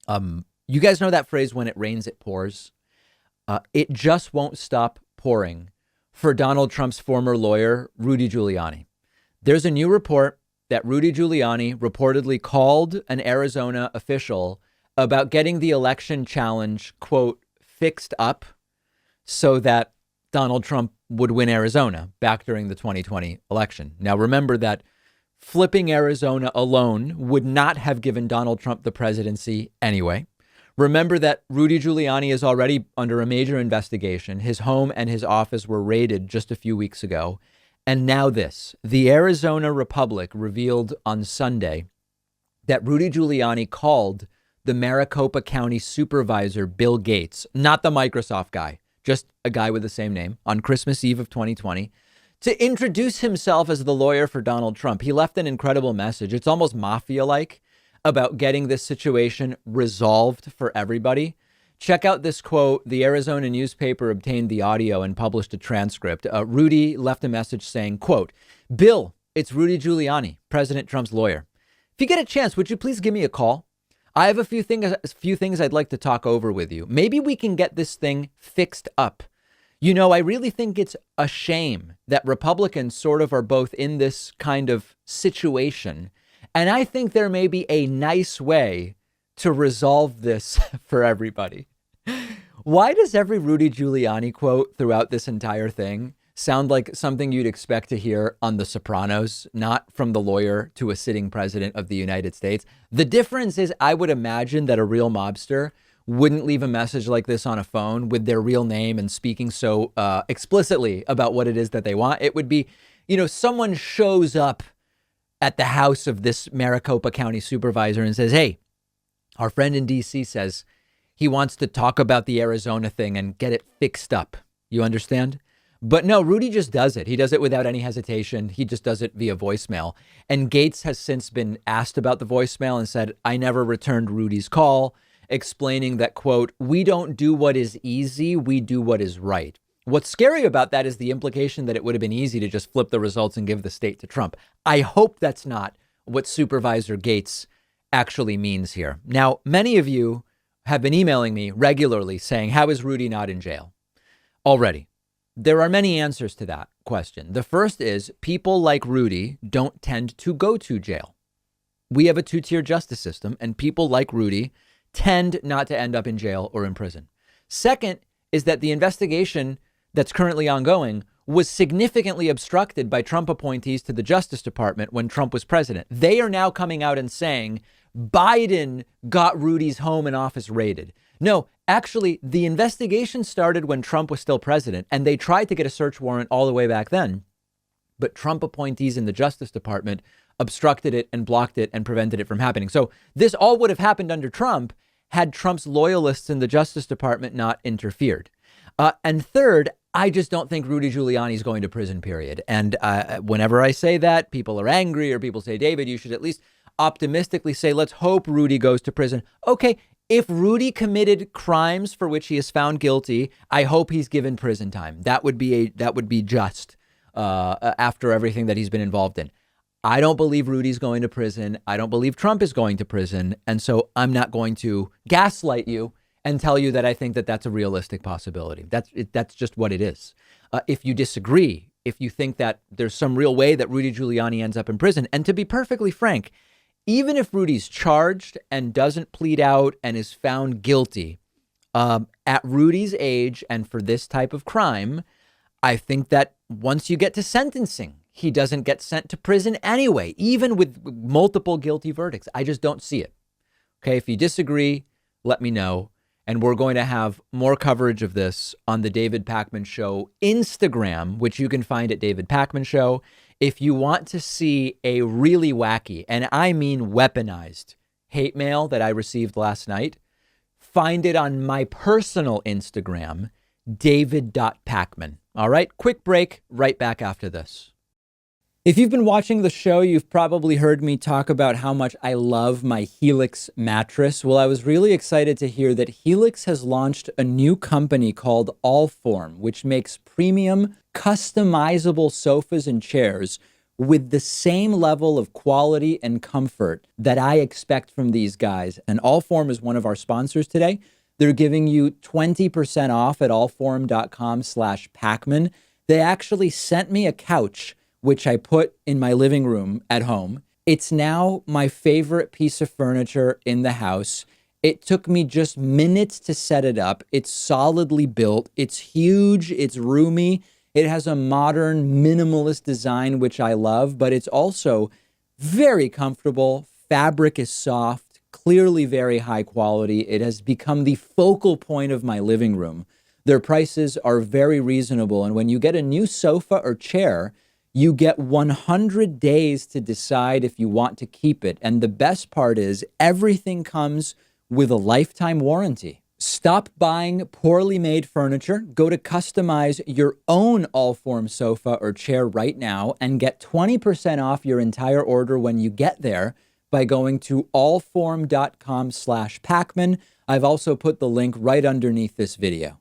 You guys know that phrase, when it rains, it pours? It just won't stop pouring for Donald Trump's former lawyer, Rudy Giuliani. There's a new report that Rudy Giuliani reportedly called an Arizona official about getting the election challenge, quote, fixed up so that Donald Trump would win Arizona back during the 2020 election. Now, remember that flipping Arizona alone would not have given Donald Trump the presidency anyway. Remember that Rudy Giuliani is already under a major investigation. His home and his office were raided just a few weeks ago. And now this, the Arizona Republic revealed on Sunday that Rudy Giuliani called the Maricopa County supervisor, Bill Gates, not the Microsoft guy, just a guy with the same name, on Christmas Eve of 2020, to introduce himself as the lawyer for Donald Trump. He left an incredible message. It's almost mafia-like about getting this situation resolved for everybody. Check out this quote. The Arizona newspaper obtained the audio and published a transcript. Rudy left a message saying, quote, "Bill, it's Rudy Giuliani, President Trump's lawyer. If you get a chance, would you please give me a call? I have a few things I'd like to talk over with you. Maybe we can get this thing fixed up. You know, I really think it's a shame that Republicans sort of are both in this kind of situation. And I think there may be a nice way to resolve this for everybody." Why does every Rudy Giuliani quote throughout this entire thing sound like something you'd expect to hear on The Sopranos, not from the lawyer to a sitting president of the United States? The difference is, I would imagine that a real mobster wouldn't leave a message like this on a phone with their real name and speaking so explicitly about what it is that they want. It would be, someone shows up at the house of this Maricopa County supervisor and says, "Hey, our friend in DC says he wants to talk about the Arizona thing and get it fixed up." You understand? But no, Rudy just does it. He does it without any hesitation. He just does it via voicemail. And Gates has since been asked about the voicemail and said, "I never returned Rudy's call," explaining that, quote, "We don't do what is easy. We do what is right." What's scary about that is the implication that it would have been easy to just flip the results and give the state to Trump. I hope that's not what Supervisor Gates actually means here. Now, many of you have been emailing me regularly saying, how is Rudy not in jail already? There are many answers to that question. The first is, people like Rudy don't tend to go to jail. We have a two-tier justice system, and people like Rudy tend not to end up in jail or in prison. Second is that the investigation that's currently ongoing was significantly obstructed by Trump appointees to the Justice Department when Trump was president. They are now coming out and saying Biden got Rudy's home and office raided. No, actually, the investigation started when Trump was still president, and they tried to get a search warrant all the way back then. But Trump appointees in the Justice Department obstructed it and blocked it and prevented it from happening. So this all would have happened under Trump had Trump's loyalists in the Justice Department not interfered. And third, I just don't think Rudy Giuliani is going to prison, period. And whenever I say that, people are angry, or people say, David, you should at least optimistically say, let's hope Rudy goes to prison. Okay, if Rudy committed crimes for which he is found guilty, I hope he's given prison time. That would be just after everything that he's been involved in. I don't believe Rudy's going to prison. I don't believe Trump is going to prison. And so I'm not going to gaslight you and tell you that I think that that's a realistic possibility. That's just what it is. If you disagree, if you think that there's some real way that Rudy Giuliani ends up in prison, and to be perfectly frank, even if Rudy's charged and doesn't plead out and is found guilty, at Rudy's age and for this type of crime, I think that once you get to sentencing, he doesn't get sent to prison anyway, even with multiple guilty verdicts. I just don't see it. Okay, if you disagree, let me know. And we're going to have more coverage of this on the David Pakman Show Instagram, which you can find at David Pakman Show. If you want to see a really wacky, and I mean weaponized, hate mail that I received last night, find it on my personal Instagram, david.pakman. All right, quick break, right back after this. If you've been watching the show, you've probably heard me talk about how much I love my Helix mattress. Well, I was really excited to hear that Helix has launched a new company called Allform, which makes premium, customizable sofas and chairs with the same level of quality and comfort that I expect from these guys. And Allform is one of our sponsors today. They're giving you 20% off at allform.com/Pakman. They actually sent me a couch, which I put in my living room at home. It's now my favorite piece of furniture in the house. It took me just minutes to set it up. It's solidly built. It's huge. It's roomy. It has a modern minimalist design, which I love, but it's also very comfortable. Fabric is soft, clearly very high quality. It has become the focal point of my living room. Their prices are very reasonable. And when you get a new sofa or chair, you get 100 days to decide if you want to keep it. And the best part is everything comes with a lifetime warranty. Stop buying poorly made furniture. Go to customize your own Allform sofa or chair right now and get 20% off your entire order when you get there by going to allform.com/Pakman. I've also put the link right underneath this video.